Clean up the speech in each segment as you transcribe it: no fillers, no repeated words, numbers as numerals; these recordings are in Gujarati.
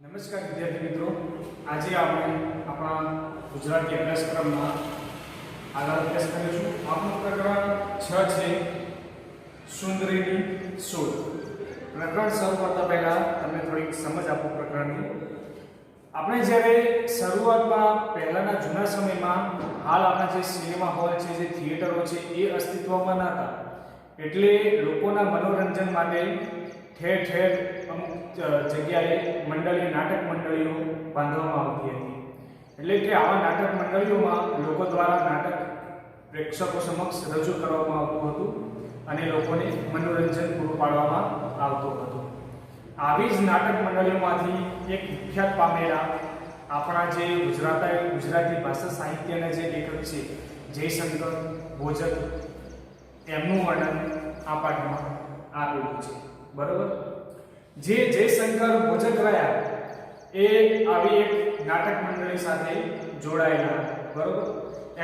નમસ્કાર વિદ્યાર્થી મિત્રો, આજે આપણે આપણા ગુજરાતી અભ્યાસક્રમમાં આગળ અભ્યાસ કરીશું. આપણું પ્રકરણ 6 છે સુંદરીની શોધ. પ્રકરણ શરૂ કરતા પહેલા તમને થોડીક સમજ આપું પ્રકરણની. આપણે જ્યારે શરૂઆતમાં પહેલાના જૂના સમયમાં હાલ આપણા જે સિનેમા હોલ છે, જે થિયેટરો છે, એ અસ્તિત્વમાં ન હતા. એટલે લોકોના મનોરંજન માટે ઠેર ઠેર અમુક જગ્યાએ નાટક મંડળીઓ બાંધવામાં આવતી હતી. એટલે કે આવા નાટક મંડળીઓમાં લોકો દ્વારા નાટક પ્રેક્ષકો સમક્ષ રજૂ કરવામાં આવતું હતું અને લોકોને મનોરંજન પૂરું પાડવામાં આવતું હતું. આવી જ નાટક મંડળીઓમાંથી એક વિખ્યાત પામેલા આપણા જે ગુજરાતી ભાષા સાહિત્યના જે લેખક છે જયશંકર ભોજક, એમનું વર્ણન આ પાઠમાં આપેલું છે. બરોબર. જે જયશંકર ભોજક રહ્યા એ આવી એક નાટક મંડળી સાથે જોડાયેલા. બરોબર.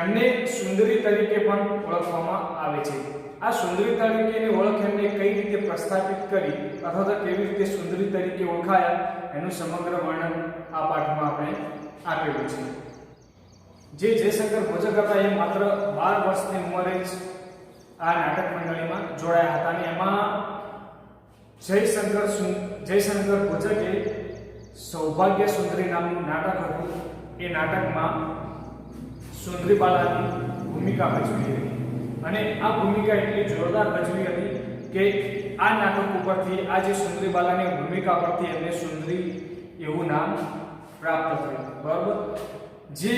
એમને સુંદરી તરીકે પણ ઓળખવામાં આવે છે. આ સુંદરી તરીકેની ઓળખ એમને કઈ રીતે પ્રસ્થાપિત કરી અથવા તો કેવી રીતે સુંદરી તરીકે ઓળખાયા એનું સમગ્ર વર્ણન આ પાઠમાં આપણે આપેલું છે. જે જયશંકર ભોજક હતા એ માત્ર 12 વર્ષની ઉંમરે જ આ નાટક મંડળીમાં જોડાયા હતા અને એમાં જયશંકર ભોજકે સૌભાગ્ય સુંદરી નામનું નાટક હતું. એ નાટકમાં સુંદરીબાલાની ભૂમિકા ભજવી હતી અને આ ભૂમિકા એટલી જોરદાર ભજવી હતી કે આ નાટક ઉપરથી આ જે સુંદરીબાલાની ભૂમિકા પરથી એમને સુંદરી એવું નામ પ્રાપ્ત થયું. બરાબર. જે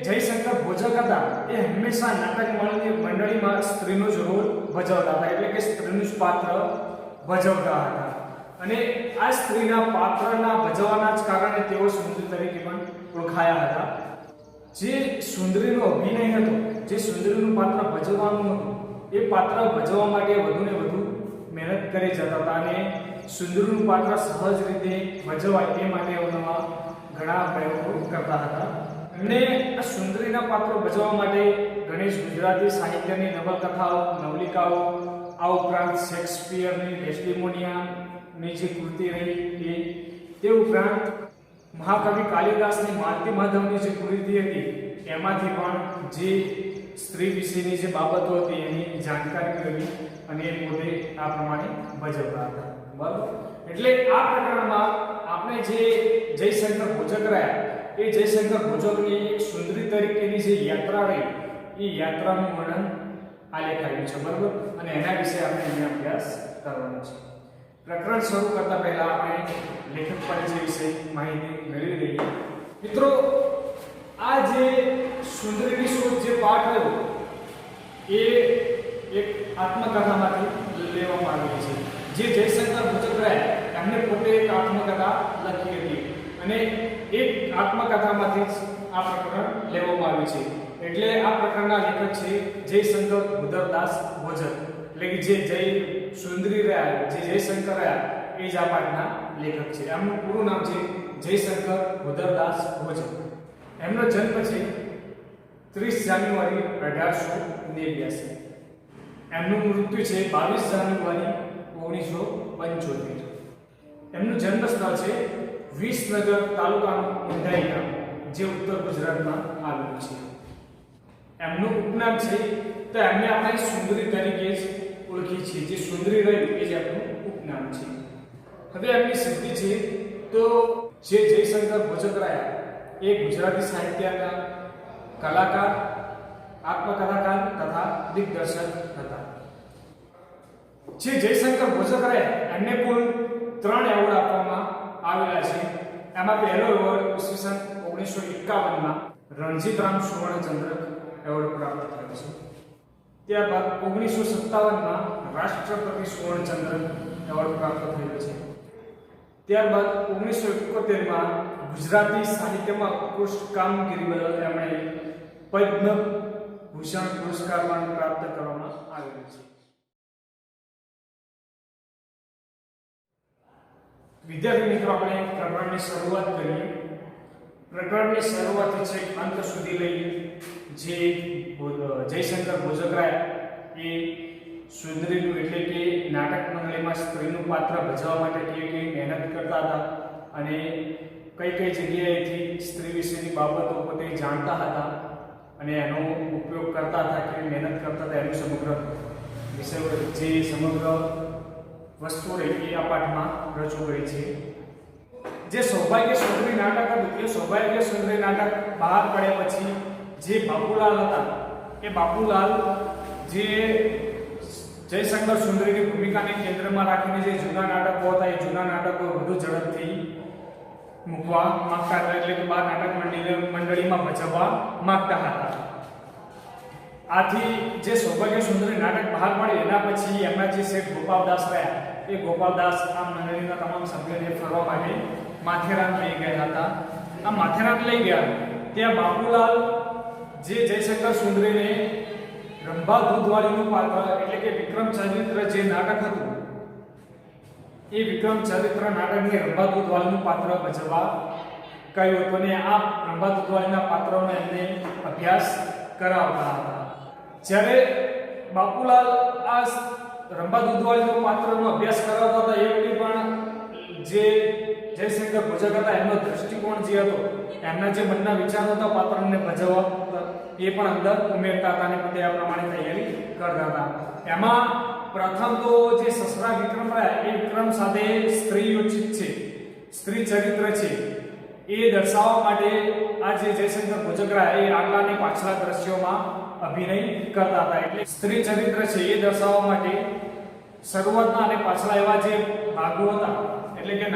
જયશંકર ભોજક હતા એ હંમેશા નાટક મંડળીમાં સ્ત્રીનો જ રોલ ભજવતા હતા, એટલે કે સ્ત્રીનું જ પાત્ર ભજવતા હતા અને આ સ્ત્રીના પાત્રના ભજવવાના જ કારણે તેઓ સુંદરી તરીકે પણ ઓળખાયા હતા. જે સુંદરીનો અભિનય હતો, જે સુંદરીનું પાત્ર ભજવવાનું હતું, એ પાત્ર ભજવવા માટે વધુને વધુ મહેનત કરી જતા હતા અને સુંદરીનું પાત્ર સહજ રીતે ભજવાય એ માટે નવા ઘણા પ્રયોગો કરતા હતા. અને આ સુંદરીના પાત્રો ભજવવા માટે ઘણી ગુજરાતી સાહિત્યની નવલકથાઓ, નવલિકાઓ, આ ઉપરાંત શેક્સપિયરની ડેસ્ટિમોનિયાની જે કૃતિ રહી તે ઉપરાંત મહાકવિ કાલિદાસની માલતી માધવની જે કૃતિ હતી એમાંથી પણ જે સ્ત્રી વિશેની જે બાબતો હતી એની જાણકારી મેળવી અને એ પોતે આ પ્રમાણે ભજવતા હતા. બરાબર. એટલે આ પ્રકરણમાં આપણે જે જયશંકર ભોજક રહ્યા એ જયશંકર ભોજકની એક સુંદરી તરીકેની જે યાત્રા રહી એ યાત્રાનું વર્ણન આલેખાયું છે. બરાબર. અને એના વિશે આપણે અહીંયા અભ્યાસ કરવાનો છે. પ્રકરણ શરૂ કરતા પહેલા આપણે લેખક પરિચય વિશે માહિતી મેળવી લઈએ. મિત્રો, આ જે સુંદરીની શોધ જે પાઠ રહ્યો એ એક આત્મકથામાંથી લેવામાં આવી છે. જે જયશંકર ભોજક રહ્યા એમને પોતે એક આત્મકથા લખી હતી અને એક આત્મકથામાંથી જ આ પ્રકરણ લેવામાં આવ્યું છે. એટલે આ પ્રકારના લેખક છે જયશંકર ભૂધરદાસ ભોજક. એટલે કે જે સુંદરી રહ્યા, જે જયશંકર રહ્યા એ જ આ પાઠના લેખક છે. એમનું પૂરું નામ છે જયશંકર ભૂધરદાસ ભોજક. એમનો જન્મ છે 30 જાન્યુઆરી 1889. એમનું મૃત્યુ છે 22 જાન્યુઆરી 1975. એમનું જન્મ સ્થળ છે વિસનગર તાલુકાનું ઊંધાઈ ગામ, જે ઉત્તર ગુજરાતમાં આવેલું છે. એમનું ઉપનામ છે તો એમને આપણે સુંદરી તરીકે જ ઓળખી છીએ. જે સુંદરી રહ્યું એ જ એમનું ઉપનામ છે. હવે એમની સિદ્ધિ છે તો જે જયશંકર ભોજક રહ્યા એ ગુજરાતી સાહિત્યના કલાકાર, આત્મકથાકાર તથા દિગ્દર્શક હતા. જે જયશંકર ભોજક રહ્યા એમને કુલ 3 એવોર્ડ આપવામાં આવેલા છે. એમાં પહેલો એવોર્ડ ઈસવીસન 1951માં રણજીતરામ સુવર્ણચંદ્રક એવોર્ડ પ્રાપ્ત થયો છે. ત્યારબાદ 1957માં રાષ્ટ્રપતિ સુવર્ણચંદ્રક એવોર્ડ પ્રાપ્ત થયો છે. ત્યારબાદ 1971માં ગુજરાતી સાહિત્યમાં ઉત્કૃષ્ટ કામગીરી બદલ એમણે પદ્મભૂષણ પુરસ્કાર પણ પ્રાપ્ત કરવામાં આવેલો છે. વિદ્યાર્થી મિત્રો, આપણે પ્રકરણની શરૂઆત કરીએ. પ્રકરણની શરૂઆતથી છેક અંત સુધી લઈ જે જયશંકર ભોજક રહ્યા એ સુંદરીનું એટલે કે નાટક મંડળીમાં સ્ત્રીનું પાત્ર ભજવવા માટે કેવી મહેનત કરતા હતા અને કઈ કઈ જગ્યાએથી સ્ત્રી વિશેની બાબતો પોતે જાણતા હતા અને એનો ઉપયોગ કરતા હતા, કેવી મહેનત કરતા હતા, એનું સમગ્ર વિષય જે સમગ્ર વસ્તુ રહી એ આ પાઠમાં રજૂ કરી છે. જે સૌભાગ્ય સુંદરી નાટક હતું એ સૌભાગ્ય સુંદરી નાટક બહાર પડ્યા પછી જે બાપુલાલ હતા એ બાપુલાલ જે જયશંકર સુંદરીની ભૂમિકાને કેન્દ્રમાં રાખીને જે જૂના નાટકો હતા એ જૂના નાટકો વધુ ઝડપથી મૂકવા માંગતા હતા, એટલે કે બાર નાટક મંડળીમાં ભજવવા માંગતા હતા. આથી જે સૌભાગ્ય સુંદરી નાટક બહાર પડ્યું એના પછી એમના જે શેઠ ગોપાલદાસ રહ્યા એ ગોપાલદાસ આ મંડળીના તમામ સભ્યોને ફરવા માટે માથેરાન લઈ ગયા હતા. આ માથેરાન લઈ ગયા ત્યાં બાપુલાલ જે જયશંકર સુંદરીને રંભા દૂધવાળીનું પાત્ર એટલે કે વિક્રમ ચરિત્ર જે નાટક હતું એ વિક્રમ ચરિત્ર નાટકની રંભા દૂધવાળીનું પાત્ર ભજવવા કહ્યું હતું અને આ રંભા દૂધવાળીના પાત્રનો એમને અભ્યાસ કરાવતા હતા. જ્યારે બાપુલાલ આ રંભા દૂધવાળીનું પાત્રનો અભ્યાસ કરાવતા હતા એ વખતે પણ જે જયશંકર ભોજક હતા એમનો દૃષ્ટિકોણ જે હતો, એમના જે મનના વિચારો હતા પાત્રને ભજવવા એ પણ અંદર ઉમેરતા હતા અને પોતે આ પ્રમાણે તૈયારી કરતા હતા. એમાં પ્રથમ તો જે સસરા વિક્રમ રહ્યા એ વિક્રમ સાથે સ્ત્રીયોચિત છે, સ્ત્રી ચરિત્ર છે એ દર્શાવવા માટે આ જે જયશંકર ભોજક રહ્યા એ આગલા અને પાછલા દ્રશ્યોમાં અભિનય કરતા હતા. એટલે સ્ત્રી ચરિત્ર છે એ દર્શાવવા માટે શરૂઆતના અને પાછલા એવા જે ભાગો હતા એટલે કે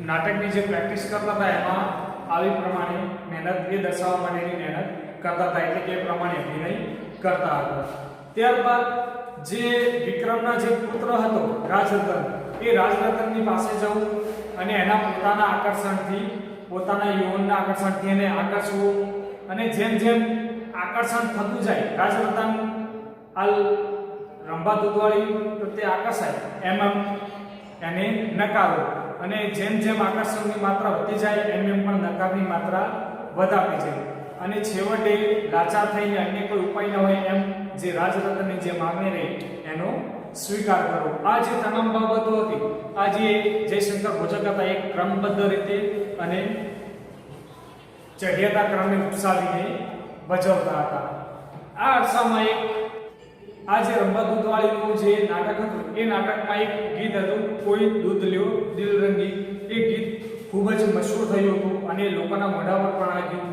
નાટકની જે પ્રેક્ટિસ કરતા હતા એમાં આવી પ્રમાણે મહેનત એ દર્શાવવા માટેની મહેનત કરતા હતા, એટલે કે એ પ્રમાણે અભિનય કરતા હતા. ત્યારબાદ જે વિક્રમના જે પુત્ર હતો રાજરતન એ રાજરતનની પાસે જવું અને એના પોતાના આકર્ષણથી, પોતાના યૌવનના આકર્ષણથી એને આકર્ષવું અને જેમ જેમ આકર્ષણ થતું જાય રાજરતન આલ રંભા દૂધવાળી પ્રત્યે આકર્ષાય એમ એને નકારો અને જેમ જેમ આકર્ષણની માત્રા વધી જાય એમ એમ પણ નકારની માત્રા વધારતી જાય અને છેવટે લાચાર થઈને અન્ય કોઈ ઉપાય ન હોય એમ જે રાજરતનની જે માંગણી રહી એનો સ્વીકાર કરો. આ જે તમામ બાબતો હતી આ જે જયશંકર ભોજક હતા એક ક્રમબદ્ધ રીતે અને ચઢિયાતા ક્રમને ઉપસાવીને ભજવતા હતા. આ અરસામાં આ જે રંભા દૂધવાળીનું જે નાટક હતું એ નાટકમાં એક ગીત હતું કોઈ દૂધ લ્યો દિલ રંગી. એ ગીત ખૂબ જ મશહૂર થયું હતું અને લોકોના મોઢા પર પણ આ ગીત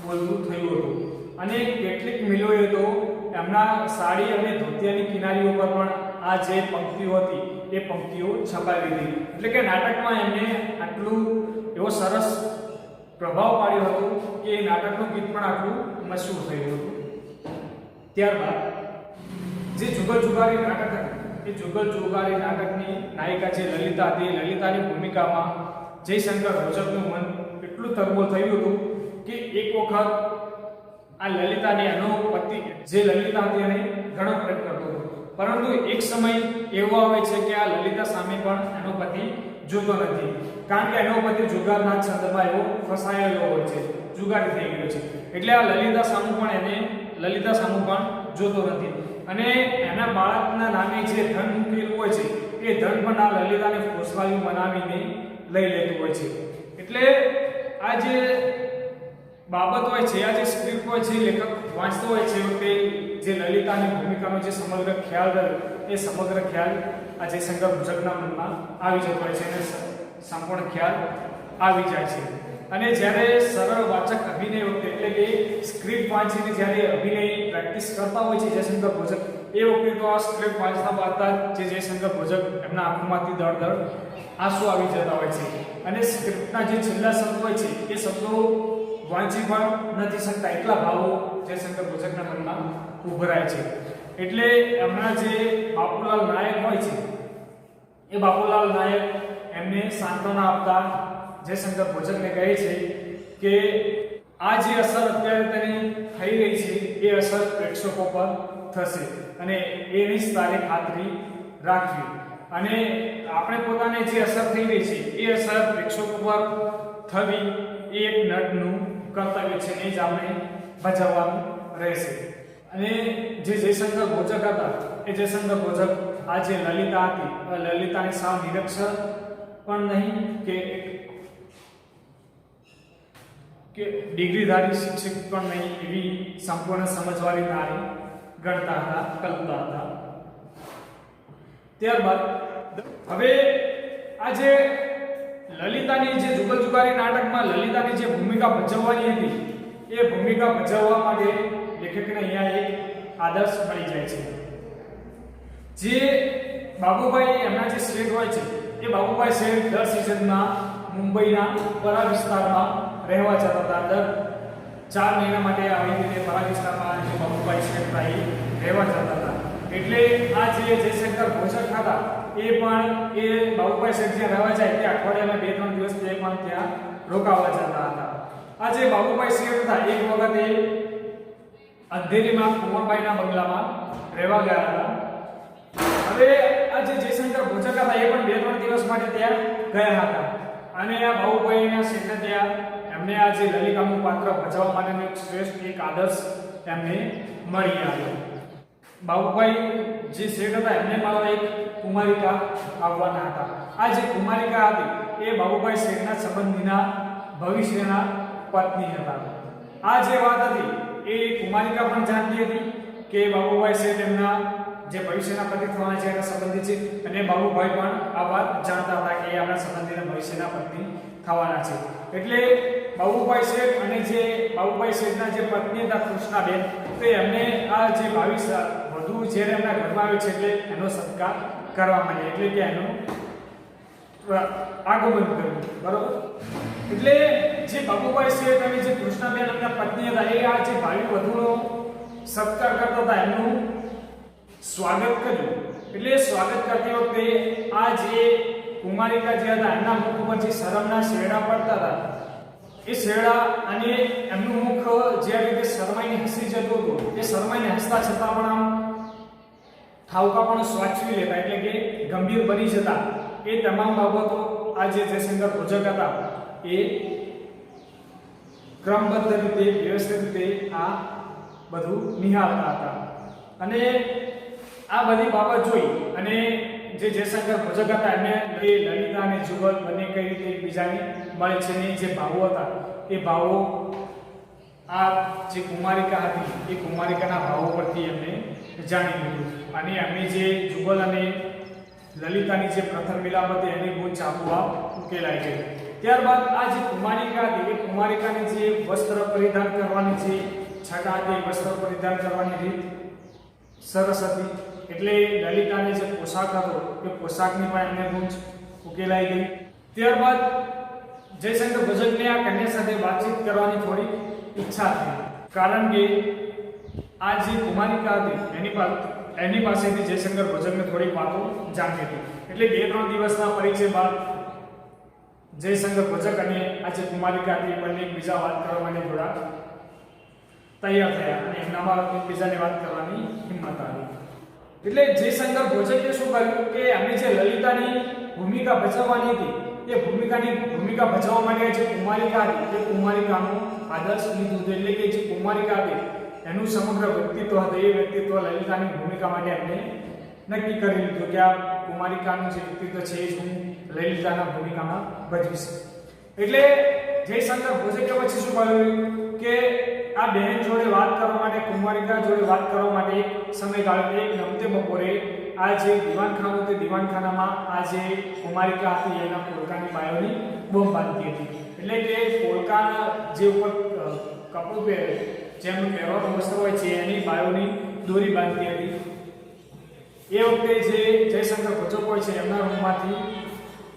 બોલતું થયું હતું અને કેટલીક મિલોએ તો એમના સાડી અને ધોતિયાની કિનારીઓ પર પણ આ જે પંક્તિઓ હતી એ પંક્તિઓ છપાવી દીધી. એટલે કે નાટકમાં એમને આટલું એવો સરસ પ્રભાવ પાડ્યો હતો કે એ નાટકનું ગીત પણ આટલું મશહૂર થયું હતું. ત્યારબાદ જે જુગલ જુગારી નાટક હતું એ જુગલ જુગારી નાટકની નાયિકા જે લલિતા હતી, લલિતાની ભૂમિકામાં જયશંકર ભોજકનું મન એટલું તરબોળ થયું હતું કે એક વખત આ લલિતાને એનો પતિ જે લલિતા હતી એને ઘણો પ્રેમ કરતો હતો, પરંતુ એક સમય એવો આવે છે કે આ લલિતા સામે પણ એનો પતિ જોતો નથી, કારણ કે એનો પતિ જુગારના છંદમાં એવો ફસાયેલો હોય છે, જુગારી થઈ ગયો છે, એટલે આ લલિતા સામું પણ જોતો નથી અને એના બાળકના નામે જે ધન મૂકેલું હોય છે એ ધન પણ આ લલિતાને ફોસલાયું બનાવીને લઈ લેતું હોય છે. એટલે આ જે બાબત હોય છે, આ જે સ્ક્રિપ્ટ હોય છે, લેખક વાંચતો હોય છે વખતે જે લલિતાની ભૂમિકાનો જે સમગ્ર ખ્યાલ રહ્યો એ સમગ્ર ખ્યાલ આ જયશંકર ભોજકના મનમાં આવી જતો હોય છે અને સંપૂર્ણ ખ્યાલ આવી જાય છે. અને જ્યારે સરળ વાચક અભિનય વખતે એટલે કે સ્ક્રિપ્ટ વાંચીને જ્યારે અભિનય પ્રેક્ટિસ કરતા હોય છે જયશંકર ભોજક એ વખતે તો આ સ્ક્રિપ્ટ વાંચતા વાંચતા જે જયશંકર ભોજક એમના આંખોમાંથી દળ આંસુ આવી જતા હોય છે અને સ્ક્રિપ્ટના જે છેલ્લા શબ્દો હોય છે એ શબ્દો વાંચી પણ નથી શકતા, એટલા ભાવો જયશંકર ભોજકના મનમાં ઉભરાય છે. એટલે એમના જે બાપુલાલ નાયક હોય છે એ બાપુલાલ નાયક એમને સાંત્વના આપતા જયશંકર ભોજકને કહે છે કે આ જે અસર અત્યારે તેની થઈ રહી છે એ અસર પ્રેક્ષકો પર થશે અને એની જ તારે ખાતરી રાખવી અને આપણે પોતાને જે અસર થઈ રહી છે એ અસર પ્રેક્ષકો પર થવી એ એક નટનું કર્તવ્ય છે, એ જ આપણે ભજવવાનું રહેશે. અને જે જયશંકર ભોજક હતા એ જયશંકર ભોજક આ જે લલિતા હતી લલિતાની સાવ નિરક્ષર પણ નહીં કે ડિગ્રીધારી શિક્ષક પણ નહીં એવી સંપૂર્ણ સમજવાળી નારી ગણતા હતા, કલ્પતા હતા. ત્યારબાદ હવે આજે લલિતાની જે જુગલજુગારી નાટકમાં લલિતાની જે ભૂમિકા ભજવવાની હતી એ ભૂમિકા ભજવવા માટે લેખકને અહીંયા એક આદર્શ મળી જાય છે. જે બાબુભાઈ એમના જે શેઠ હોય છે એ બાબુભાઈ શેઠ દર સિઝનમાં મુંબઈના પરા વિસ્તારમાં રહેવા જતા હતા. દર 4 મહિના માટે આવી રીતે પરા વિસ્તારમાં જે બાબુભાઈ શેઠ રહેવા જતા હતા. એટલે આ જે જયશંકર ભોજક હતા એ પણ એ બાબુભાઈ શેઠ જ્યાં રહેવા જાય તે અઠવાડિયામાં 2-3 દિવસ તે પણ ત્યાં રોકાવા જતા હતા. આ જે બાબુભાઈ શેઠ હતા એક વખતે અંધેરીમાં કુંવરબાઈના બંગલામાં રહેવા ગયા હતા. હવે આ જે જયશંકર ભોજક હતા એ પણ 2-3 દિવસ માટે ત્યાં ગયા હતા અને આ બાબુભાઈના શેઠને ત્યાં એમને આ જે લલિતાનું પાત્ર ભજવવા માટેનો એક શ્રેષ્ઠ એક આદર્શ એમને મળી આવ્યો. બાબુભાઈ જે શેઠ હતા એમને મારા એક કુમારિકા આવવાના હતા. આ જે કુમારિકા હતી એ બાબુભાઈ શેઠના સંબંધીના ભવિષ્યના પત્ની હતા. આ જે વાત હતી એ કુમારિકા પણ જાણતી હતી કે બાબુભાઈ શેઠ એમના જે ભવિષ્યના પતિ થવાના છે એના સંબંધી છે અને બાબુભાઈ પણ આ વાત જાણતા હતા કે એ આપણા સંબંધીના ભવિષ્યના પત્ની થવાના છે. એટલે બાબુભાઈ શેઠ અને જે બાબુભાઈ શેઠના જે પત્ની હતા કૃષ્ણાબેન તો એમને આ જે 22 વધુ જ્યારે એમના ઘરમાં આવે છે એટલે એનો સત્કાર કરવા માંડ્યા, એટલે કે એનું આગમન કર્યું. બરોબર. એટલે જે બાબુભાઈ શેઠ અને જે કૃષ્ણાબેન એમના પત્ની હતા એ આ જે ભાવિ વધુનો સત્કાર કરતા હતા એમનું સ્વાગત કર્યું. એટલે સ્વાગત કરતી વખતે આ જે કુમારિકા જે હતા એમના મુખ ઉપર જે શરમના શેરડા પડતા હતા એ શેરડા અને એમનું મુખ જે રીતે શરમાઈને હસી જતું હતું એ શરમાઈને હસતા છતાં પણ આમ ઠાવકા પણ સ્વાચવી લેતા, એટલે કે ગંભીર બની જતા. એ તમામ બાબતો આ જે જયશંકર ભોજક હતા એ ક્રમબદ્ધ રીતે વ્યવસ્થિત રીતે આ બધું નિહાળતા હતા અને આ બધી બાબત જોઈ અને જે જયશંકર ભોજક હતા એમને લલિતા અને જુગલ બંને કઈ રીતે એકબીજાને મળે છે ને જે ભાવો હતા એ ભાવો આ જે કુમારિકા હતી એ કુમારિકાના ભાવો પરથી એમને જાણી લીધું અને એમની જે જુગલ અને લલિતાની જે પ્રથમ મિલાપ હતી એની બહુ ચાપુઆ ઉકેલાઈ ગઈ. ત્યારબાદ આ જે કુમારિકા હતી એ કુમારિકાની જે વસ્ત્ર પરિધાન કરવાની જે છટા હતી વસ્ત્ર પરિધાન કરવાની રીત સરસ હતી. એટલે લલિતાને જે પોશાક હતો એ પોશાકની પણ એમને ગુંજ ઉકેલાઈ ગઈ. ત્યારબાદ જયશંકર ભોજકને આ કન્યા સાથે વાતચીત કરવાની થોડી ઈચ્છા થઈ, કારણ કે આ જે કુમારિકા હતી એની પાસેથી જયશંકર ભોજકને થોડી વાતો જાણતી હતી. એટલે 2-3 દિવસના પરિચય બાદ જયશંકર ભોજક અને આ જે કુમારિકા હતી એ બંને એકબીજા વાત કરવા માટે થોડા તૈયાર થયા અને એમનામાં એકબીજાને વાત કરવાની હિંમત આવી. એટલે જયશંકર ભોજકે શું કર્યું કે એમની જે લલિતાની ભૂમિકા ભજવવાની હતી એ ભૂમિકા ભજવવા માટે જે કુમારિકા હતી એ કુમારિકાનું આદર્શ લીધું. એટલે કે જે કુમારિકા હતી એનું સમગ્ર વ્યક્તિત્વ હતું એ વ્યક્તિત્વ લલિતાની ભૂમિકા માટે એમને નક્કી કરી લીધું કે આ કુમારિકાનું જે વ્યક્તિત્વ છે એ હું લલિતાના ભૂમિકામાં ભજવીશ. એટલે જયશંકર ભોજકે પછી શું કર્યું કે આ બહેન જોડે વાત કરવા માટે કુમારિકા જોડે વાત કરવા માટે એક સમય કાઢ્યો. એક નમતે બપોરે આ જે દીવાનખાનું તે દીવાનખાનામાં આ જે કુમારિકા હતી એના પોલકાની બાયોની બોમ્બ બાંધતી હતી. એટલે કે પોલકાના જે ઉપર કપડું પહેરે જેમનું પહેરવાનું વસ્ત્ર હોય છે એની બાયોની દોરી બાંધતી હતી. એ વખતે જે જયશંકર ભોજક હોય છે એમના રૂમમાંથી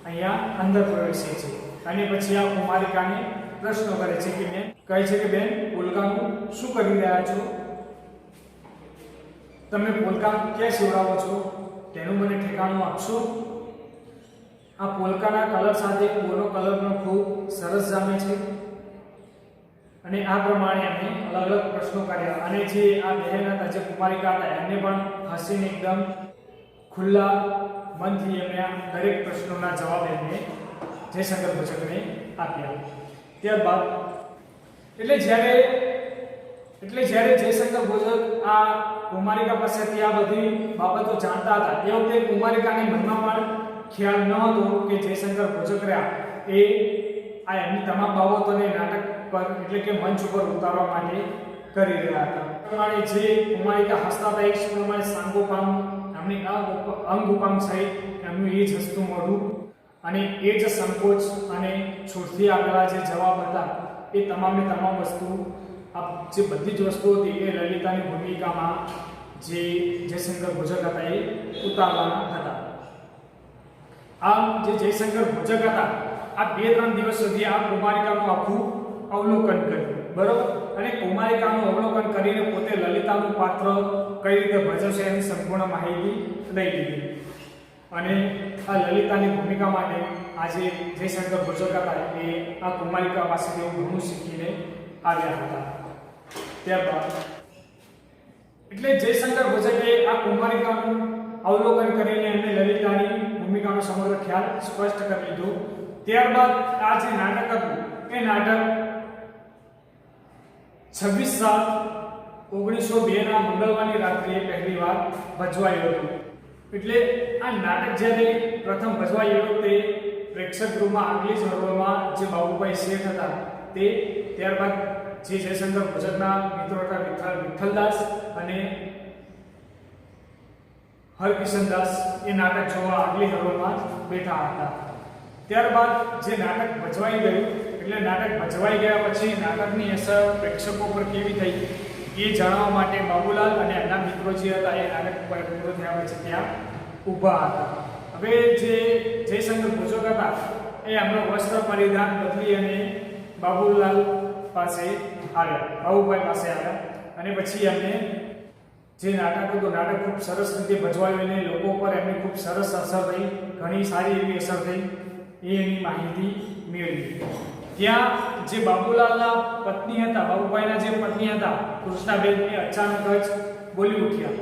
અહીંયા અંદર પ્રવેશે છે અને પછી આ કુમારિકાને પ્રશ્નો કરે છે કે બેન કહે છે કે બેન પોલકાનું શું કરી રહ્યા છો, તમે પોલકા ક્યાં સીવડાવો છો, તેનું મને ઠેકાણું આપશો. આ પોલકાના કલર સાથે પોલો કલરનો ખૂબ સરસ જામે છે. અને આ પ્રમાણે એમને અલગ અલગ પ્રશ્નો કર્યા અને જે આ બહેન હતા જે કુમારિકા હતા એમને પણ હસીને એકદમ ખુલ્લા મનથી એમને દરેક પ્રશ્નોના જવાબ એમને જયશંકર ભોજકને આપ્યા. ત્યારબાદ એટલે જ્યારે જયશંકર ભોજક આ કુમારિકા પાસેથી આ બધી બાબતો જાણતા હતા એ વખતે કુમારિકાની મનમાં પણ ખ્યાલ ન હતો કે જયશંકર ભોજકરા એ આ એમની તમામ બાબતોને નાટક પર એટલે કે મંચ ઉપર ઉતારવા માટે કરી રહ્યા હતા. પ્રમાણે જે કુમારિકા હસતા હતા એ પ્રમાણે સાંગોપાંગ એમની અંગ ઉપાંગ સહિત એમનું એ જ હસતું મોઢું અને એ જ સંકોચ અને છૂટથી આવેલા જે જવાબ હતા એ તમામે તમામ વસ્તુ આ જે બધી જ વસ્તુઓ હતી એ લલિતાની ભૂમિકામાં જે જયશંકર ભોજક હતા એ ઉતારવાના હતા. આમ જે જયશંકર ભોજક હતા આ 2-3 દિવસ સુધી આ કુમારિકાનું આખું અવલોકન કર્યું, બરોબર, અને કુમારિકાનું અવલોકન કરીને પોતે લલિતાનું પાત્ર કઈ રીતે ભજવશે એની સંપૂર્ણ માહિતી લઈ લીધી અને આ લલિતાની ભૂમિકા માટે આજે જયશંકર ભોજક હતા એ આ કુમારિકા પાસેથી ઘણું શીખીને આવ્યા હતા. ત્યારબાદ એટલે જયશંકર ભોજકે આ કુમારિકાનું અવલોકન કરીને એમને લલિતાની ભૂમિકાનો સમગ્ર ખ્યાલ સ્પષ્ટ કરી લીધો. ત્યારબાદ આ જે નાટક હતું એ નાટક 26/7/1902 ના મંગળવારની રાત્રિએ પહેલીવાર ભજવાયું હતું. એટલે આ નાટક જ્યારે પ્રથમ ભજવાયું હતું તે પ્રેક્ષક ગૃહમાં આગલી ચળવળમાં જે બાબુભાઈ શેઠ હતા તે, ત્યારબાદ જે જયશંકર ભોજકના મિત્રો હતા વિઠ્ઠલદાસ અને હરકિશનદાસ એ નાટક જોવા આગલી હરોળમાં બેઠા હતા. ત્યારબાદ જે નાટક ભજવાઈ ગયું એટલે નાટક ભજવાઈ ગયા પછી નાટકની અસર પ્રેક્ષકો પર કેવી થઈ એ જાણવા માટે બાબુલાલ અને એમના મિત્રો જે હતા એ નાટક પૂરો થયા પછી ત્યાં ઊભા હતા. હવે જે જયશંકર ભોજક હતા એ એમનો વસ્ત્ર પરિધાન બદલી અને બાબુલાલ પાસે આવ્યા, બાબુભાઈ પાસે આવ્યા અને પછી એમને જે નાટક હતું નાટક ખૂબ સરસ રીતે ભજવાયું અને લોકો પર એમની ખૂબ સરસ અસર થઈ, ઘણી સારી એવી અસર થઈ એની માહિતી મેળવી. ત્યાં જે બાબુલાલના પત્ની હતા, બાબુભાઈના જે પત્ની હતા કૃષ્ણાબેન, એ અચાનક જ બોલી ઉઠ્યા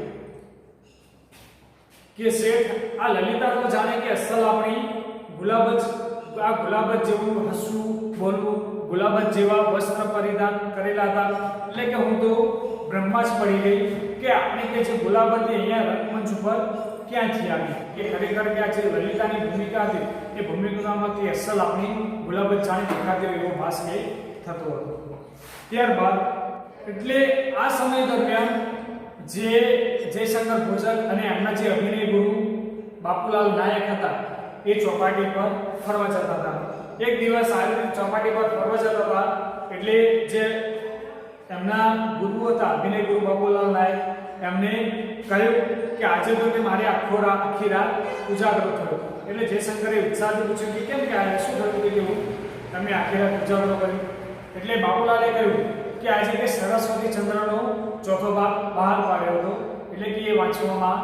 કે શેઠ, આ લલિતા તો જાણે કે અસલ આપણી ગુલાબ જેવું હસવું બોલવું, ગુલાબ જેવા વસ્ત્ર પરિધાન કરેલા હતા. એટલે કે હું તો બ્રહ્મા જ પડી ગઈ કે આપણે કે જે ગુલાબ હતી અહીંયા રંગમંચ ઉપર ક્યાંથી આવી, કે ખરેખર કે આ જે લલિતાની ભૂમિકા હતી એ ભૂમિકામાં કે અસલ આપણી ગુલાબ જાણે દેખાતી એવો ભાસ કે થતો હતો. ત્યારબાદ એટલે આ સમય દરમિયાન જે જયશંકર ભોજક અને એમના જે અભિનય ગુરુ બાપુલાલ નાયક હતા એ ચોપાટી પર ફરવા જતા હતા. એક દિવસ આવી રીતે ચોપાટી પર ફરવા જતા હતા એટલે જે એમના ગુરુ હતા અભિનય ગુરુ બાપુલાલ નાયક એમને કહ્યું કે આજે તો કે મારે આખી રાત ઉજાગરો થયો. એટલે જયશંકરે ઉત્સાહથી પૂછ્યું કે કેમ, કે આ શું થયું કે કેવું તમે આખી રાત ઉજાગરો કર્યો? એટલે બાપુલાલે કહ્યું કે આજે કે સરસ્વતી ચંદ્રનો ચોથો ભાગ બહાર પાડ્યો હતો એટલે કે એ વાંચવામાં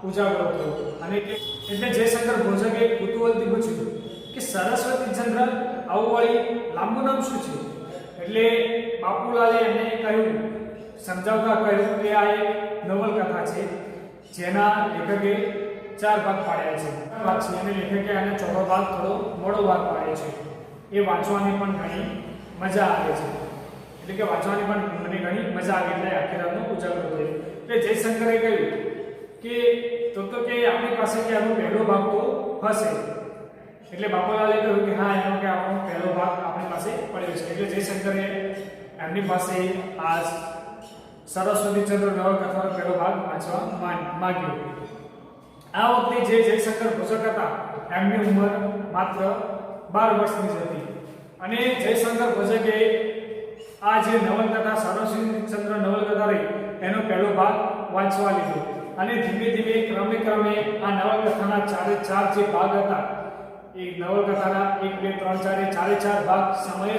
ઉજાગરો થયો. અને એટલે જયશંકર ભોજકે કુતૂહલથી પૂછ્યું કે સરસ્વતી ચંદ્ર આવું વળી લાંબુ નામ શું છે? એટલે બાપુલાલે એમને કહ્યું, સમજાવતા કહ્યું કે આ એક નવલકથા છે જેના લેખકે 4 ભાગ પાડ્યા છે અને લેખકે આને ચોથો ભાગ થોડો મોડો ભાગ પાડ્યો છે. એ વાંચવાની પણ ઘણી મજા આવે છે. એટલે કે વાંચવાની પણ મને ઘણી મજા આવી એટલે આખી રાતનો ઉજાગરો થયો. એટલે જયશંકરે કહ્યું કે તો કે આપણી પાસે કે આનો પહેલો ભાગ તો હશે. એટલે બાપુલાલે કહ્યું કે હા, એનો કે આપણો પહેલો ભાગ આપણી પાસે પડ્યો છે. એટલે જયશંકરે એમની પાસે આ સરસ્વતી ચંદ્ર નવલકથાનો પહેલો ભાગ વાંચવા માંગ્યો. આ વખતે જે જયશંકર ભોજક હતા એમની ઉંમર માત્ર 12 વર્ષની જ હતી અને જયશંકર ભોજકે આ જે નવલકથા સરસ્વતી ચંદ્ર નવલકથા રહી એનો પહેલો ભાગ વાંચવા લીધો અને ધીમે ધીમે ક્રમે આ નવલકથાના 4 જે ભાગ હતા એ નવલકથાના 1 2 3 4 ભાગ સમયે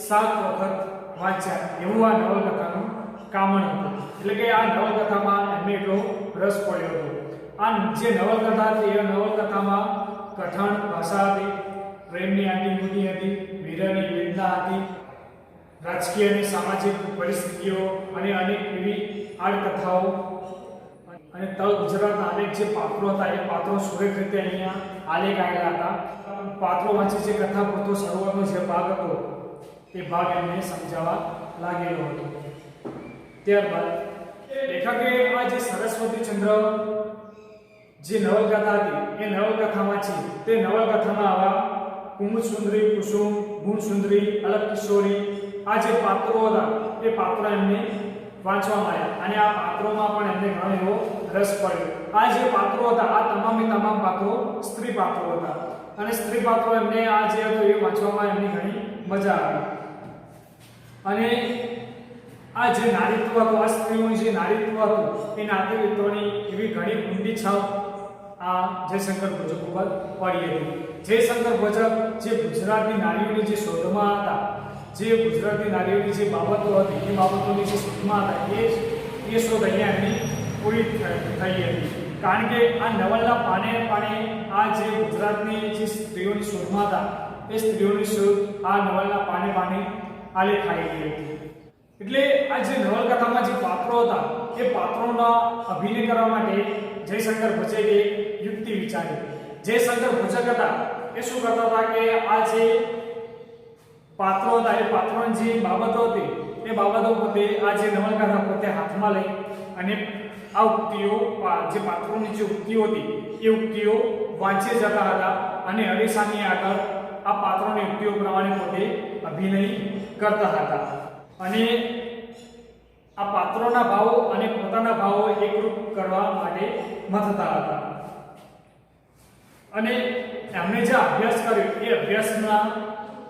7 વખત વાંચ્યા એવું આ નવલકથાનું કામણ હતું. એટલે કે આ નવલકથામાં એમને એટલો રસ પડ્યો હતો. આ જે નવલકથા હતી એ નવલકથામાં કઠણ ભાષા હતી, પ્રેમની આંટીમૂટી હતી, વીરની વેદના હતી, રાજકીય અને સામાજિક પરિસ્થિતિઓ અને અનેક એવી આડકથાઓ અને તળ ગુજરાતના અનેક જે પાત્રો હતા એ પાત્રો સુરેખ રીતે અહીંયા આલેખ આવેલા હતા. પાત્રો વાંચી જે કથા પૂરતો શરૂઆતનો જે ભાગ હતો એ ભાગ એમને સમજાવવા લાગેલો હતો. ત્યારબાદ લેખકે આ જે સરસ્વતી ચંદ્ર જે નવલકથા હતી એ નવલકથામાં છે તે નવલકથામાં આવા કુમુદ સુંદરી, કુસુમ, ગુણ સુંદરી, અલગ કિશોરી આ જે પાત્રો હતા એ પાત્રો એમને વાંચવામાં આવ્યા અને આ પાત્રોમાં પણ એમને ઘણો એવો રસ પડ્યો. આ જે પાત્રો હતા આ તમામ પાત્રો સ્ત્રી પાત્રો હતા અને સ્ત્રી પાત્રો એમને આ જે હતું એ વાંચવામાં એમની ઘણી મજા આવી. અને આ જે નારીત્વ હતું, આ સ્ત્રીઓનું જે નારીત્વ હતું એ નારીત્વની એવી ઘણી ઊંડી છાપ આ જયશંકર ભોજક ઉપર પડી હતી. જયશંકર ભોજક જે ગુજરાતની નારીઓની જે શોધમાં હતા, જે ગુજરાતની નારીઓની જે બાબતો હતી એ બાબતોની જે શોધમાં હતા એ શોધ અહીંયા એમની પૂરી થઈ હતી. કારણ કે આ નવલના પાને આ જે ગુજરાતની જે સ્ત્રીઓની શોધમાં હતા એ સ્ત્રીઓની શોધ આ નવલના પાને આલેખાયેલી હતી. એટલે આ જે નવલકથામાં જે પાત્રો હતા એ પાત્રોના અભિનય કરવા માટે જયશંકર ભોજકે યુક્તિ વિચારી. જયશંકર ભોજક હતા એ શું કરતા હતા કે આ જે પાત્રો હતા એ પાત્રોની જે બાબતો હતી એ બાબતો પોતે આ જે નવલકથા પોતે હાથમાં લઈ અને આ ઉક્તિઓ જે પાત્રોની જે ઉક્તિઓ હતી એ ઉક્તિઓ વાંચી જતા હતા અને અરીસાની આગળ આ પાત્રોની ઉક્તિઓ પ્રમાણે પોતે અભિનય કરતા હતા અને આ પાત્રોના ભાવો અને પોતાના ભાવો એકરૂપ કરવા માટે મથતા હતા. અને એમણે જે અભ્યાસ કર્યો એ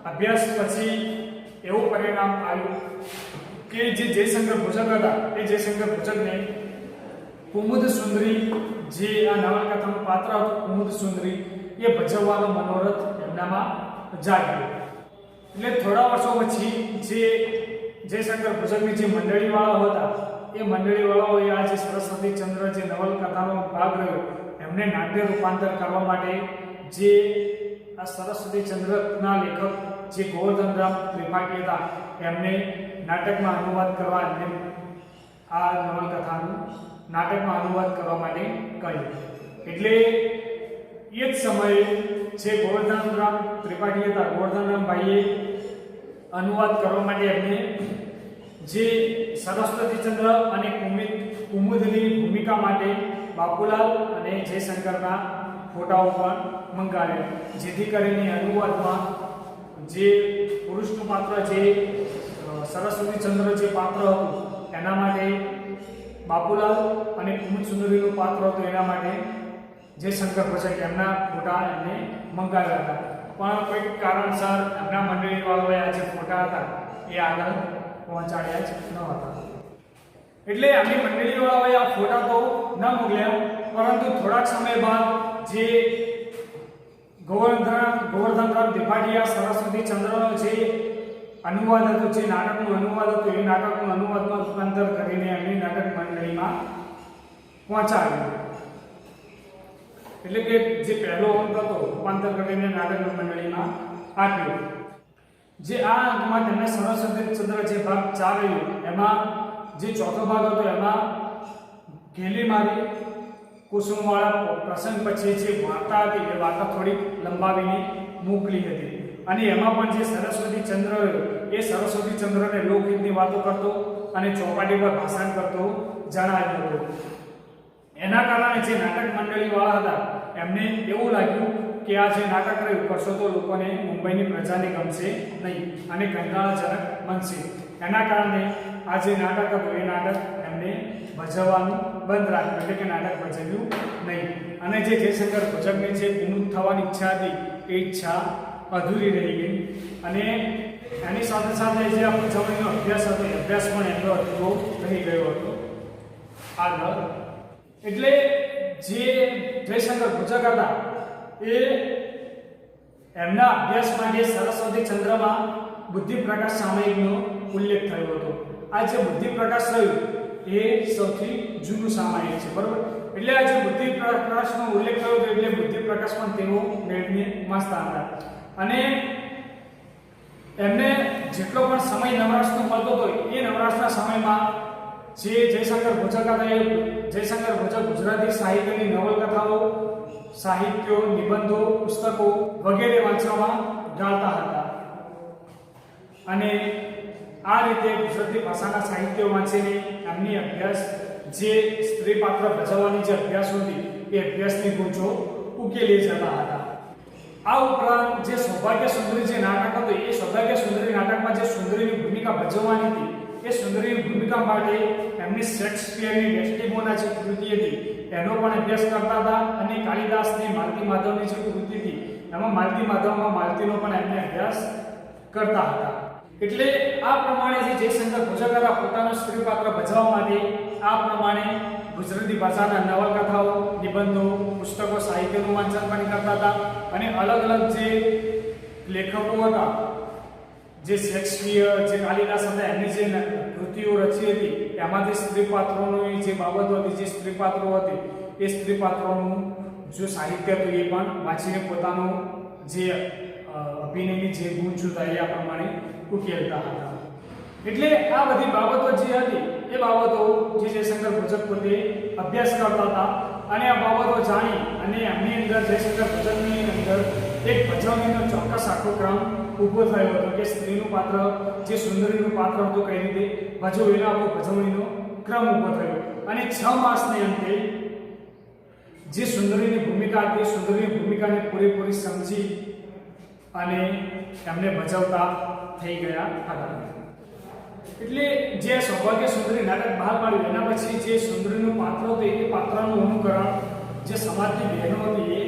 અભ્યાસ પછી એવું પરિણામ આવ્યું કે જે જયશંકર ભોજક હતા એ જયશંકર ભોજકને કુમુદ સુંદરી જે આ નવલકથાનું પાત્ર હતું કુમુદ સુંદરી એ ભજવવાનો મનોરથ એમનામાં જાગ્યો. એટલે થોડા વર્ષો પછી જે જયશંકર ભોજકની જે મંડળીવાળાઓ હતા એ મંડળીવાળાઓએ આ જે સરસ્વતી ચંદ્ર જે નવલકથાનો ભાગ રહ્યો એમને નાટ્ય રૂપાંતર કરવા માટે જે આ સરસ્વતી ચંદ્રના લેખક જે ગોવર્ધનરામ ત્રિપાઠી હતા એમને નાટકમાં અનુવાદ કરવા એમને આ નવલકથાનું નાટકમાં અનુવાદ કરવા માટે કહ્યું. એટલે એ જ સમયે જે ગોવર્ધનરામ ત્રિપાઠી હતા ગોવર્ધનરામભાઈએ અનુવાદ કરવા માટે એમને જે સરસ્વતી ચંદ્ર અને કુમુદની ભૂમિકા માટે બાપુલાલ અને જયશંકરના ફોટાઓ પણ મંગાવ્યા, જેથી કરીને અનુવાદમાં જે પુરુષનું પાત્ર જે સરસ્વતી ચંદ્ર જે પાત્ર હતું એના માટે બાપુલાલ અને કુમુદ સુંદરીનું પાત્ર હતું એના માટે જયશંકર ભોજક એમના ફોટા એમને મંગાવ્યા હતા. પણ કોઈક કારણસર એમના મંડળીવાળાઓએ આ જે ફોટા હતા એ આગળ પહોંચાડ્યા જ ન હતા. એટલે એમની મંડળીવાળાઓએ આ ફોટા તો ન મોકલ્યા, પરંતુ થોડાક સમય બાદ જે ગોવર્ધનરામ ત્રિપાઠી સરસ્વતી ચંદ્રનો જે અનુવાદ હતો, જે નાટકનું અનુવાદ હતું એ નાટકનું અનુવાદમાં રૂપાંતર કરીને એમની નાટક મંડળીમાં પહોંચાડ્યું. એટલે કે જે પહેલો અંક હતો રૂપાંતર કરીને નાટક મંડળીમાં આપ્યો. જે આ અંકમાં તેમને સરસ્વતી ચંદ્ર જે ભાગ 4 રહ્યો એમાં જે ચોથો ભાગ હતો એમાં ઘેલી મારી કુસુમવાળા પ્રસંગ પછી જે વાર્તા હતી એ વાર્તા થોડી લંબાવીને મોકલી હતી અને એમાં પણ જે સરસ્વતી ચંદ્ર એ સરસ્વતી ચંદ્રને લોકહિતની વાતો કરતો અને ચોપાટી પર ભાષણ કરતો જણાવ્યો હતો. એના કારણે જે નાટક મંડળીવાળા હતા એમને એવું લાગ્યું કે આ જે નાટક રહ્યું કરશો તો લોકોને મુંબઈની પ્રજાને ગમશે નહીં અને કંટાળાજનક બનશે. એના કારણે આ જે નાટક હતું એ નાટક એમને ભજવવાનું બંધ રાખ્યું, એટલે કે નાટક ભજવ્યું નહીં. અને જે જયશંકર ભોજકની જે કુમુદ થવાની ઈચ્છા હતી એ ઈચ્છા અધૂરી રહી ગઈ અને એની સાથે સાથે જે આ ભજવણીનો અભ્યાસ હતો એ અભ્યાસ પણ એમનો અધૂરો રહી ગયો હતો આગળ. એટલે જે જયશંકર ભોજક હતા એ એમના અભ્યાસ માટે સરસ્વતી ચંદ્રમાં બુદ્ધિ પ્રકાશ સામયિકનો ઉલ્લેખ થયો હતો. આ જે બુદ્ધિ પ્રકાશ રહ્યું એ સૌથી જૂનું સામયિક છે, બરોબર. એટલે આ જે બુદ્ધિ પ્રકાશનો ઉલ્લેખ થયો હતો એટલે બુદ્ધિ પ્રકાશ પણ તેઓ મેળવીને વાંચતા હતા અને એમને જેટલો પણ સમય નવરાશનો મળતો હતો એ નવરાશના સમયમાં જે જયશંકર ભોજક હતા એ જયશંકર ભોજક ગુજરાતી સાહિત્યની નવલકથાઓ, સાહિત્યો, નિબંધો, પુસ્તકો વગેરે વાંચવામાં ગાળતા હતા અને આ રીતે ગુજરાતી ભાષાના સાહિત્યો વાંચીને એમની અભ્યાસ જે સ્ત્રી પાત્ર ભજવવાની જે અભ્યાસ હતી એ અભ્યાસની ગૂંચો ઉકેલી જતા હતા. આ ઉપરાંત જે સૌભાગ્ય સુંદરી જે નાટક હતું એ સૌભાગ્ય સુંદરી નાટકમાં જે સુંદરીની ભૂમિકા ભજવવાની હતી એ સુંદરીની ભૂમિકા માટે એમની શેક્સપિયરની ડેસ્ટિમોના જે કૃતિ હતી એનો પણ અભ્યાસ કરતા હતા અને કાલિદાસની માલતી માધવની જે કૃતિ હતી એમાં માલતી માધવમાં માલતીનો પણ એમને અભ્યાસ કરતા હતા. એટલે આ પ્રમાણે જે જયશંકર ભોજક હતા પોતાનો સ્ત્રી પાત્ર ભજવવા માટે આ પ્રમાણે ગુજરાતી ભાષાના નવલકથાઓ, નિબંધો, પુસ્તકો, સાહિત્યનું વાંચન પણ કરતા હતા અને અલગ અલગ જે લેખકો હતા જે શેક્સપિયર, જે કાલિદાસ હતા એમની જે કૃતિઓ રચી હતી એમાંથી સ્ત્રી પાત્રોની જે બાબતો હતી, જે સ્ત્રી પાત્રો હતી એ સ્ત્રી પાત્રોનું જો સાહિત્ય હતું એ પણ વાંચીને પોતાનું જે અભિનયની જે ગુણ હતા એ આ પ્રમાણે ઉકેલતા હતા. એટલે આ બધી બાબતો જે હતી એ બાબતો જે જયશંકર ભોજક પોતે અભ્યાસ કરતા હતા અને આ બાબતો જાણી અને એમની અંદર જયશંકર ભોજકની અંદર એક ભજવણીનો ચોક્કસ આખો ક્રમ ઊભો થયો હતો કે સ્ત્રીનું પાત્ર જે સુંદરીનું પાત્ર હતું કઈ રીતે ભજવવું એનો આખો ભજવણીનો ક્રમ ઊભો થયો અને 6 માસને અંતે જે સુંદરીની ભૂમિકા હતી સુંદરીની ભૂમિકાને પૂરેપૂરી સમજી અને એમને ભજવતા થઈ ગયા હતા. એટલે જે સૌભાગ્ય સુંદરી નાટક બહાર પાડ્યું એના પછી જે સુંદરીનું પાત્ર હતું એ પાત્રનું અનુકરણ જે સમાજની બહેનો હતી એ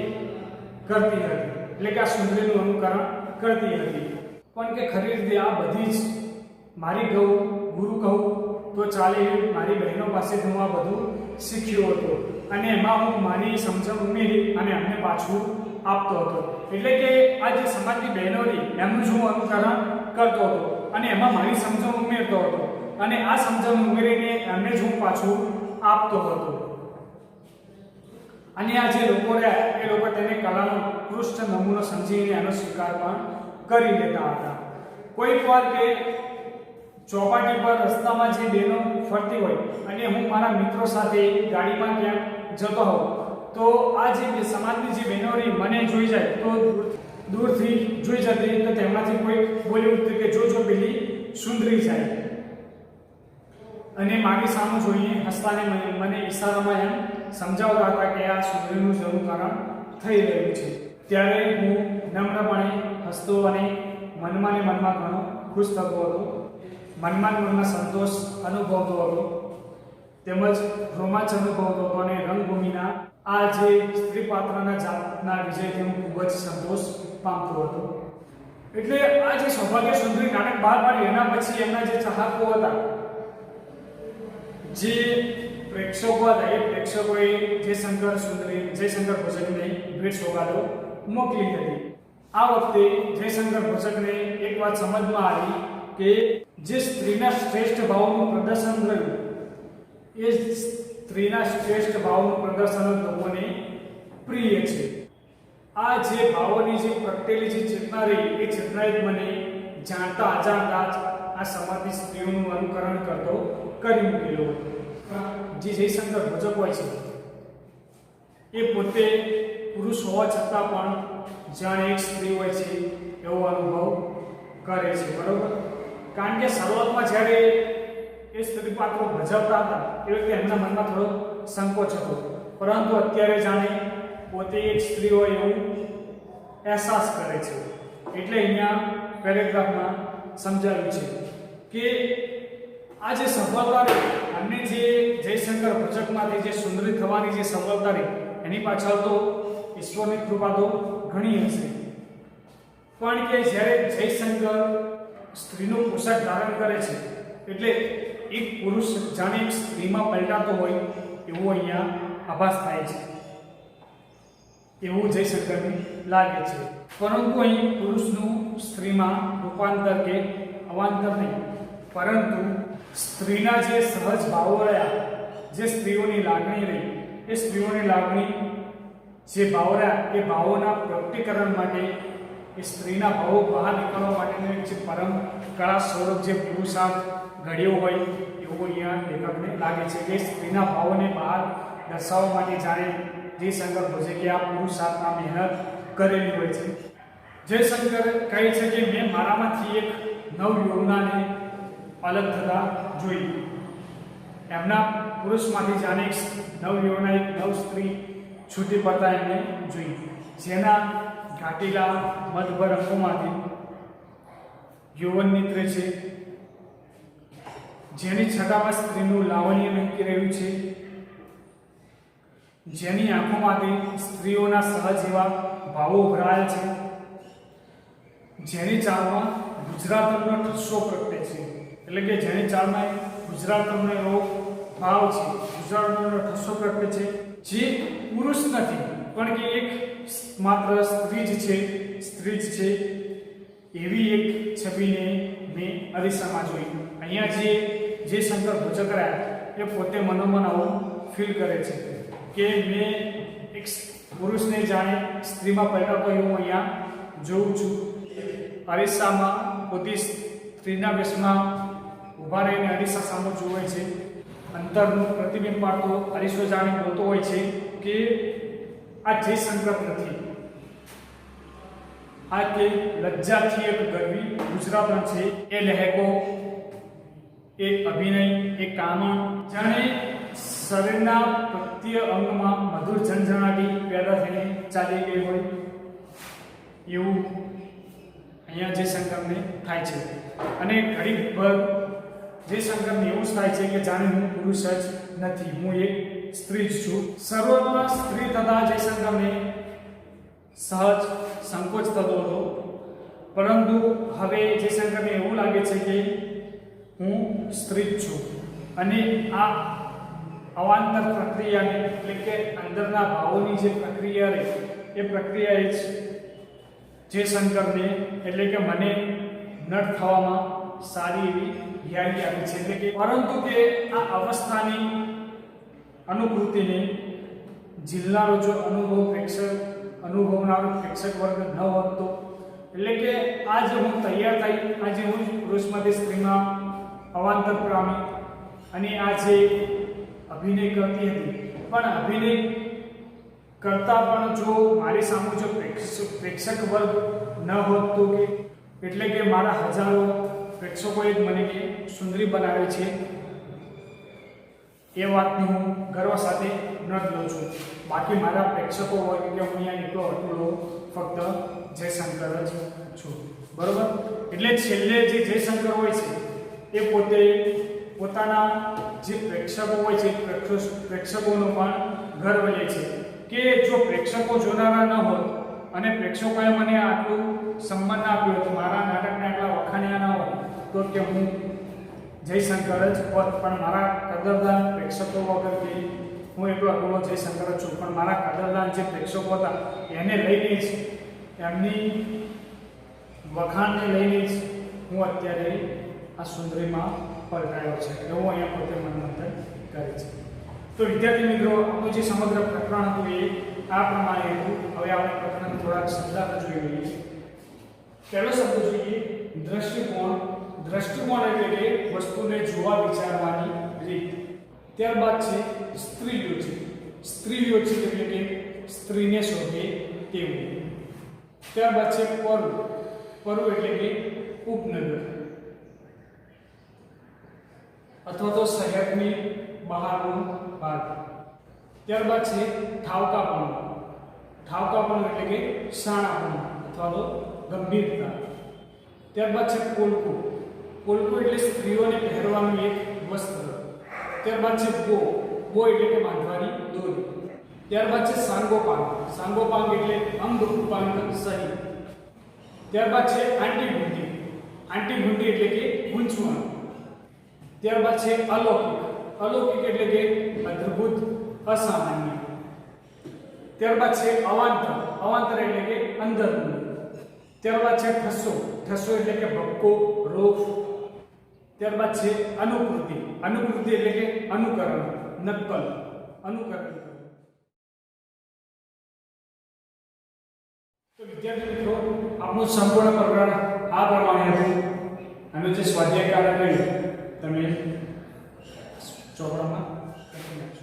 કરતી હતી. એટલે કે આ સુંદરીનું અનુકરણ કરતી હતી. પણ કે ખરી રીતે આ બધી જ મારી ગુરુ કહું તો ચાલે મારી બહેનો પાસેથી હું આ બધું શીખ્યો હતો અને એમાં હું મારી સમજણ ઉમેરી અને એમને પાછું આપતો હતો. એટલે કે આ જે સમાજની બહેનો હતી એમનું જ હું અનુકરણ કરતો હતો અને એમાં મારી સમજણ ઉમેરતો હતો અને આ સમજણ ઉમેરીને એમને જ હું પાછું આપતો હતો. અને આ જે લોકો રહ્યા એ લોકો તેને કલાનો ઉત્કૃષ્ટ નમૂનો સમજીને એનો સ્વીકાર પણ કરી લેતા હતા. કોઈક વાર કે ચોપાટી પર રસ્તામાં જે બહેનો ફરતી હોય અને હું મારા મિત્રો સાથે ગાડીમાં ક્યાંક જતો હોઉં તો આ જે સમાજની જે બહેનો રહી મને જોઈ જાય તો દૂરથી જોઈ જતી તો તેમાંથી કોઈ બોલી ઉઠતું કે જો પેલી સુંદરી જાય અને મારી સામે જોઈએ હસતાને મને ઈશારામાં એમ સમજાવતા હતા કે આ સુંદરીનું જ અનુકરણ થઈ રહ્યું છે. ત્યારે હું નમ્રપણે હસતો અને મનમાં ને મનમાં ઘણો ખુશ થતો હતો. મનમાં સંતોષ અનુભવતો હતો તેમજ રોમાંચ અનુભવતો હતો અને રંગભૂમિના આ જે સ્ત્રી પાત્રના જાતના વિજયથી હું ખૂબ જ સંતોષ પામતો હતો. એટલે આ જે સૌભાગ્ય સુંદરી નાટક બહાર પાડ્યું એના પછી એમના જે ચાહકો હતા જે પ્રેક્ષકો હતા એ પ્રેક્ષકોએ જયશંકર ભોજકને ભેટ સોગાદો મોકલી હતી. આ વખતે જયશંકર ભોજકને એક વાત સમજમાં આવી કે જે સ્ત્રીના શ્રેષ્ઠ ભાવનું પ્રદર્શન રહ્યું એ સ્ત્રીના શ્રેષ્ઠ ભાવનું પ્રદર્શન લોકોને પ્રિય છે. આ જે ભાવોની જે પ્રગટેલી જે ચેતના રહી એ ચેતનાએ મને જાણતા અજાણતા જ આ સમાજની સ્ત્રીઓનું અનુકરણ કરતો કરી મૂકેલો હતો. જે જયશંકર ભોજક હોય છે એ પોતે પુરુષ હોવા છતાં પણ જાણે એક સ્ત્રી હોય છે એવો અનુભવ કરે છે. બરોબર? કારણ કે શરૂઆતમાં જ્યારે એ સ્ત્રી પાત્રો ભજવતા હતા એ વખતે એમના મનમાં થોડો સંકોચ હતો, પરંતુ અત્યારે જાણે પોતે એક સ્ત્રી હોય એવું અહેસાસ કરે છે. એટલે અહીંયા પેરેગ્રાફમાં સમજાવ્યું છે કે આ જે સફળતા રહી અને જે જયશંકર ભોજકમાંથી જે સુંદરી થવાની જે સફળતા રહી એની પાછળ તો ઈશ્વરની કૃપા તો ઘણી હશે. પણ કે જ્યારે જયશંકર સ્ત્રીનું પોશાક ધારણ કરે છે એટલે એક પુરુષ જાણે એક સ્ત્રીમાં પલટાતો હોય એવું અહીંયા આભાસ થાય છે, એવું જયશંકરને લાગે છે. પરંતુ અહીં પુરુષનું સ્ત્રીમાં રૂપાંતર કે અવાંતર નહીં, પરંતુ સ્ત્રીના જે સહજ ભાવો રહ્યા, જે સ્ત્રીઓની લાગણી રહી, એ સ્ત્રીઓની લાગણી જે ભાવો રહ્યા એ ભાવોના પ્રગટીકરણ માટે એ સ્ત્રીના ભાવો બહાર નીકળવા માટેનું એક જે પરમ કળા સ્વરૂપ જે પુરુષાર્થ ઘડ્યો હોય એવું અહીંયા લેખકને લાગે છે કે સ્ત્રીના ભાવોને બહાર દર્શાવવા માટે જાણે જયશંકર ભોજકે આ પુરુષાર્થના મહેનત કરેલી હોય છે. જયશંકર કહે છે કે મેં મારામાંથી એક નવ યોગનાને અલગ થતા જોઈ. એમના પુરુષમાંથી જાણે એક નવ યોગના એક નવ સ્ત્રી છૂટી પડતા એમને જોઈ, જેના ઘાટીલા મધભર અંગોમાંથી યૌવન નીકળે છે, જેની છટામાં સ્ત્રીનું લાવણ્ય વહેંકી રહ્યું છે, જેની આંખોમાંથી સ્ત્રીઓના સહજ એવા ભાવો ઉભરાય છે, જેની ચાલમાં ગુજરાતનો ઠસ્સો પ્રગટે છે, એટલે કે જેની ચાલમાં ગુજરાતનો એવો ભાવ છે, ગુજરાતનો ઠસ્સો પ્રગટે છે, જે પુરુષ નથી પણ કે એક માત્ર સ્ત્રી જ છે, એવી એક છબીને મેં અરીસામાં જોઈ. અહીંયા જે શંકર ભોજકરાય એ પોતે મનોમન આવું ફીલ કરે છે કે મેં એક પુરુષને જાણે સ્ત્રીમાં પલટાતો એવું અહીંયા જોઉં છું. અરીસામાં પોતે સ્ત્રીના વેશમાં ઊભા રહીને અરીસા સામે જોવે છે. અંતરનું પ્રતિબિંબ પાડતો અરીસો જાણે બોલતો હોય છે કે આ જયશંકર નથી, આ તે લજ્જાથી એક ગરવી ગુજરાતન છે. એ લહેકો, એક અભિનય, એક કામણ, જાણે શરીરના પ્રત્યેક અંગમાં મધુર ઝંઝણાટી પેદા થઈને ચાલી ગઈ હોય એવું અહીંયા જયશંકરને થાય છે. અને ઘડીભર જયશંકરને એવું જ થાય છે કે જાણે હું પુરુષ જ નથી, હું એક સ્ત્રી જ છું. શરૂઆતમાં સ્ત્રી થતા જયશંકરને સહજ સંકોચ થતો હતો, પરંતુ હવે જયશંકરને એવું લાગે છે કે હું સ્ત્રી જ છું. અને આ અવાંતર પ્રક્રિયાને, એટલે કે અંદરના ભાવોની જે પ્રક્રિયા રહી, એ પ્રક્રિયા જ જયશંકરને, એટલે કે મને નટ થવામાં સારી એવી યાદી આપી છે. એટલે કે પરંતુ કે આ અવસ્થાની અનુભૂતિને જિલ્લાનો જો અનુભવનારો પ્રેક્ષક વર્ગ ન હોત તો, એટલે કે આજે હું તૈયાર થઈ, આજે હું પુરુષમાંથી સ્ત્રીમાં અવાંતર પામી અને આજે અભિનય કરતી હતી, પણ અભિનય કરતા પણ જો મારી સામે જો પ્રેક્ષક વર્ગ ન હોત તો, કે એટલે કે મારા હજારો પ્રેક્ષકોએ મને કે સુંદરી બનાવે છે, એ વાતની હું ગર્વ સાથે નોંધ લઉં છું. બાકી મારા પ્રેક્ષકો હોય કે હું અહીંયા એટલો અટૂળો ફક્ત જયશંકર જ છું. બરોબર? એટલે છેલ્લે જે જયશંકર હોય છે એ પોતે પોતાના જે પ્રેક્ષકો હોય છે, પ્રેક્ષકોનો પણ ગર્વ લે છે કે જો પ્રેક્ષકો જોનારા ન હોત અને પ્રેક્ષકોએ મને આટલું સન્માન આપ્યું હતું, મારા નાટકને આટલા વખાણ્યા ન હોત તો કે હું જયશંકર જ હોત. પણ મારા કદરદાન પ્રેક્ષકો વગર કે હું એટલો અટૂળો જયશંકર જ છું, પણ મારા કદરદાન જે પ્રેક્ષકો હતા એને લઈને જ, એમની વખાણને લઈને જ હું અત્યારે આ સુંદરીમાં પલટાયો છે, એવું અહીંયા પોતે મનમંથન કરે છે. તો વિદ્યાર્થી મિત્રો, આપણું જે સમગ્ર પ્રકરણ હતું એ આ પ્રમાણે હતું. હવે આપણે પ્રકરણ થોડાક શબ્દાર્થ જોઈ લઈએ. પહેલો શબ્દ જોઈએ દ્રષ્ટિકોણ. દ્રષ્ટિકોણ એટલે કે વસ્તુને જોવા વિચારવાની રીત. ત્યારબાદ છે સ્ત્રીયોચિત. સ્ત્રીયોચિત એટલે કે સ્ત્રીને શોધે તેવું. ત્યારબાદ છે પરુ. પરુ એટલે કે ઉપનગર અથવા તો શહેરની બહારનો ભાગ. ત્યારબાદ છે ઠાવકાપણું. ઠાવકાપણું એટલે કે શાણાપણું અથવા તો ગંભીરતા. ત્યારબાદ છે પોલકું. પોલકું એટલે સ્ત્રીઓને પહેરવાનું એક વસ્ત્ર. ત્યારબાદ છે બો. બો એટલે કે બાંધવાની દોરી. ત્યારબાદ છે સાંગોપાંગ. સાંગોપાંગ એટલે અંગ ઉપાંગ સહિત. ત્યારબાદ છે આંટીઘૂંટી. આંટીઘૂંટી એટલે કે ગૂંચવણ. ત્યારબાદ છે અલૌકિક. અલૌકિક એટલે કે અદ્ભુત, અસામાન્ય. ત્યારબાદ છે અવાંતર. અવાંતર એટલે કે અંદરનું. ત્યારબાદ છે ઠસ્સો. ઠસ્સો એટલે કે ભપકો, રોફ. ત્યારબાદ છે અનુકૃતિ. અનુકૃતિ એટલે કે અનુકરણ, નકલ, અનુકરણ. તો વિદ્યાર્થી મિત્રો, આપણું સંપૂર્ણ પ્રકરણ આ પ્રમાણે હતું. અને જે સ્વાધ્યાય કાર્ય કર્યું તમે ચોપડામાં લખી નાખજો.